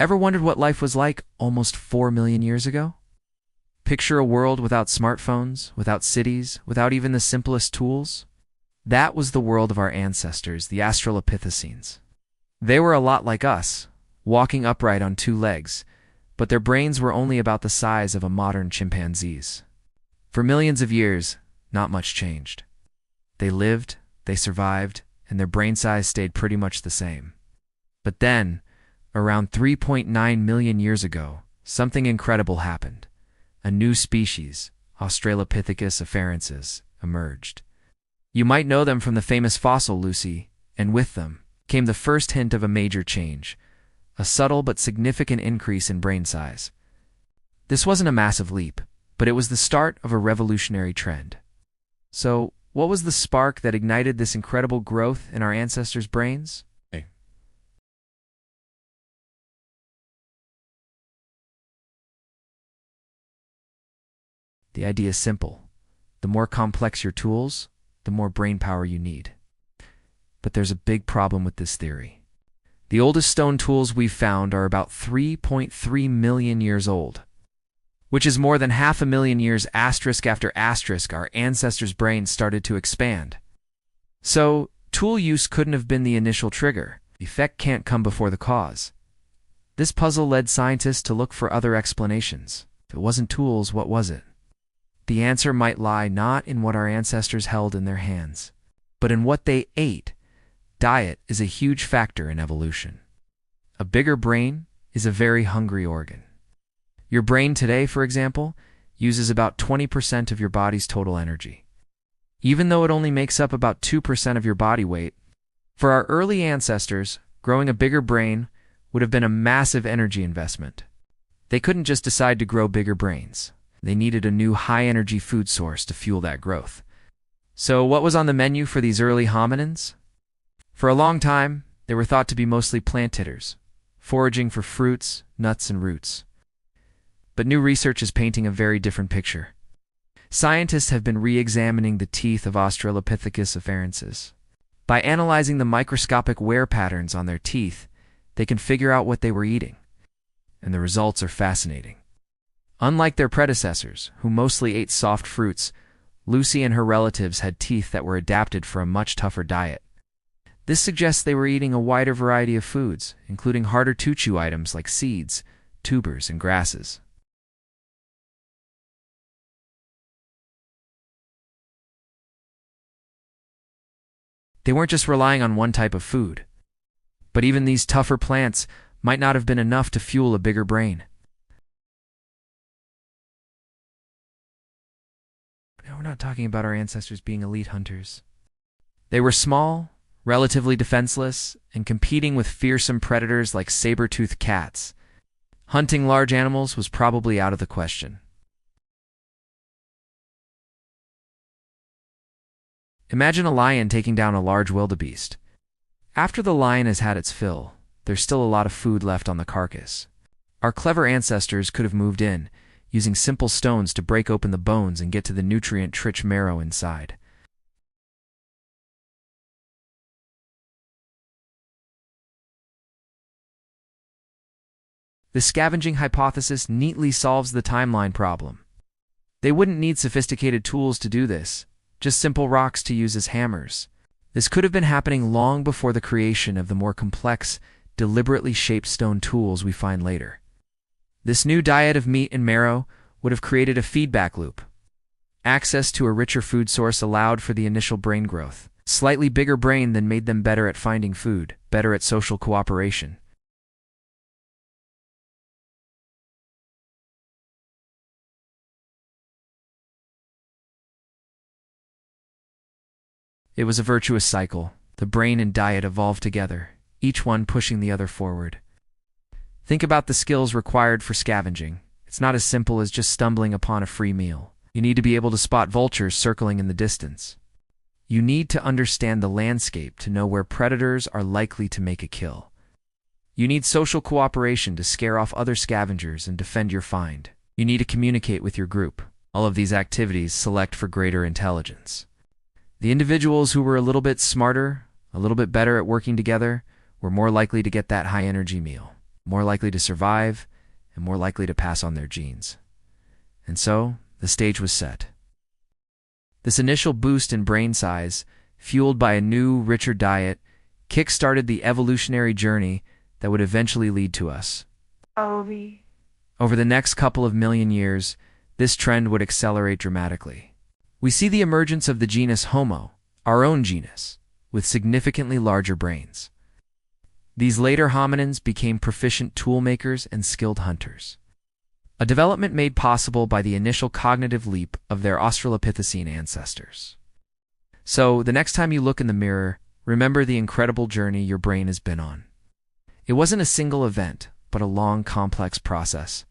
Ever wondered what life was like almost 4 million years ago? Picture a world without smartphones, without cities, without even the simplest tools. That was the world of our ancestors, the Australopithecines. They were a lot like us, walking upright on two legs, but their brains were only about the size of a modern chimpanzee's. For millions of years, not much changed. They lived, they survived, and their brain size stayed pretty much the same. But then, around 3.9 million years ago, something incredible happened. A new species, Australopithecus afarensis, emerged. You might know them from the famous fossil Lucy, and with them came the first hint of a major change, a subtle but significant increase in brain size. This wasn't a massive leap, but it was the start of a revolutionary trend. So, what was the spark that ignited this incredible growth in our ancestors' brains? The idea is simple. The more complex your tools, the more brain power you need. But there's a big problem with this theory. The oldest stone tools we've found are about 3.3 million years old, which is more than 500,000 years asterisk after asterisk our ancestors' brains started to expand. So, tool use couldn't have been the initial trigger. The effect can't come before the cause. This puzzle led scientists to look for other explanations. If it wasn't tools, what was it? The answer might lie not in what our ancestors held in their hands, but in what they ate. Diet is a huge factor in evolution. A bigger brain is a very hungry organ. Your brain today, for example, uses about 20% of your body's total energy. Even though it only makes up about 2% of your body weight, for our early ancestors, growing a bigger brain would have been a massive energy investment. They couldn't just decide to grow bigger brains. They needed a new high-energy food source to fuel that growth. So what was on the menu for these early hominins? For a long time, they were thought to be mostly plant eaters, foraging for fruits, nuts, and roots. But new research is painting a very different picture. Scientists have been re-examining the teeth of Australopithecus afarensis. By analyzing the microscopic wear patterns on their teeth, they can figure out what they were eating. And the results are fascinating. Unlike their predecessors, who mostly ate soft fruits, Lucy and her relatives had teeth that were adapted for a much tougher diet. This suggests they were eating a wider variety of foods, including harder-to-chew items like seeds, tubers, and grasses. They weren't just relying on one type of food. But even these tougher plants might not have been enough to fuel a bigger brain. Now, we're not talking about our ancestors being elite hunters. They were small, relatively defenseless, and competing with fearsome predators like saber-toothed cats. Hunting large animals was probably out of the question. Imagine a lion taking down a large wildebeest. After the lion has had its fill, there's still a lot of food left on the carcass. Our clever ancestors could have moved in, using simple stones to break open the bones and get to the nutrient-rich marrow inside. The scavenging hypothesis neatly solves the timeline problem. They wouldn't need sophisticated tools to do this, just simple rocks to use as hammers. This could have been happening long before the creation of the more complex, deliberately shaped stone tools we find later. This new diet of meat and marrow would have created a feedback loop. Access to a richer food source allowed for the initial brain growth. Slightly bigger brain then made them better at finding food, better at social cooperation. It was a virtuous cycle. The brain and diet evolved together, each one pushing the other forward. Think about the skills required for scavenging. It's not as simple as just stumbling upon a free meal. You need to be able to spot vultures circling in the distance. You need to understand the landscape to know where predators are likely to make a kill. You need social cooperation to scare off other scavengers and defend your find. You need to communicate with your group. All of these activities select for greater intelligence. The individuals who were a little bit smarter, a little bit better at working together, were more likely to get that high-energy meal. more likely to survive, and more likely to pass on their genes. And so, the stage was set. This initial boost in brain size, fueled by a new, richer diet, kick-started the evolutionary journey that would eventually lead to us. Over the next couple of million years, this trend would accelerate dramatically. We see the emergence of the genus Homo, our own genus, with significantly larger brains. These later hominins became proficient tool makers and skilled hunters, a development made possible by the initial cognitive leap of their Australopithecine ancestors. So, the next time you look in the mirror, remember the incredible journey your brain has been on. It wasn't a single event, but a long, complex process,